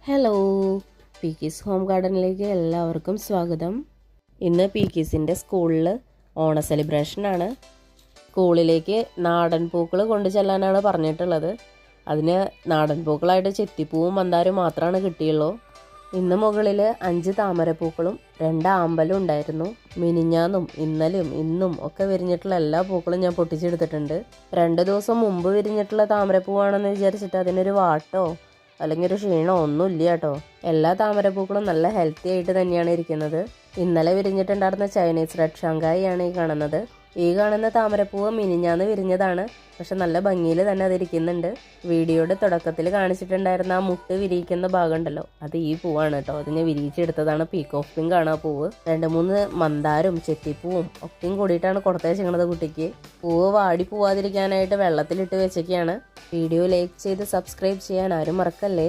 Hello, പീക്കീസ് home ഗാർഡനിലേക്ക് എല്ലാവർക്കും സ്വാഗതം. ഇന്ന് പീക്കീസിൻ്റെ സ്കൂളിൽ ഓണ സെലിബ്രേഷനാണ്. സ്കൂളിലേക്ക് നാടൻ പൂക്കൾ കൊണ്ടു ചെല്ലാനാണ് പറഞ്ഞിട്ടുള്ളത്. അതിന് നാടൻ പൂക്കളായിട്ട് ചെത്തിപ്പൂവും മന്ദാരവും മാത്രമാണ് കിട്ടിയുള്ളൂ. ഇന്ന് മുകളിൽ 5 താമരപ്പൂക്കളും 2 ആമ്പലും ഉണ്ടായിരുന്നു. മിനിഞ്ഞാന്നും ഇന്നലെയും ഇന്നും ഒക്കെ വിരിഞ്ഞിട്ടുള്ള എല്ലാ പൂക്കളും ഞാൻ പൊട്ടിച്ചെടുത്തിട്ടുണ്ട്. 2 ദിവസം മുമ്പ് വിരിഞ്ഞിട്ടുള്ള താമരപ്പൂവാണെന്ന് വിചാരിച്ചിട്ട് അതിനൊരു വാട്ടോ അല്ലെങ്കിൽ ഒരു ക്ഷീണോ ഒന്നും ഇല്ല കേട്ടോ. എല്ലാ താമരപ്പൂക്കളും നല്ല ഹെൽത്തി ആയിട്ട് തന്നെയാണ് ഇരിക്കുന്നത്. ഇന്നലെ വിരിഞ്ഞിട്ടുണ്ടായിരുന്ന ചൈനീസ് റെഡ് ഷാങ്കായിയാണ് ഈ കാണുന്നത്. ഈ കാണുന്ന താമരപ്പൂവ് മിനിഞ്ഞാന്ന് വിരിഞ്ഞതാണ്. പക്ഷെ നല്ല ഭംഗിയിൽ തന്നെ അതിരിക്കുന്നുണ്ട്. വീഡിയോയുടെ തുടക്കത്തിൽ കാണിച്ചിട്ടുണ്ടായിരുന്ന ആ മുട്ട് വിരിയിക്കുന്ന ഭാഗം ഉണ്ടല്ലോ, അത് ഈ പൂവാണ് കേട്ടോ. അത് ഞാൻ വിരിയിച്ചെടുത്തതാണ്. പീക്ക് ഓഫ് പിങ്ക് ആണ് ആ പൂവ്. 2-3 മന്ദാരും ചെത്തിപ്പൂവും ഒക്കെയും കൂടിയിട്ടാണ് കൊടുത്തയച്ചിരിക്കുന്നത് കുട്ടിക്ക്. പൂവ് വാടി പോവാതിരിക്കാനായിട്ട് വെള്ളത്തിലിട്ട് വെച്ചൊക്കെയാണ്. വീഡിയോ ലൈക്ക് ചെയ്ത് സബ്സ്ക്രൈബ് ചെയ്യാൻ ആരും മറക്കല്ലേ.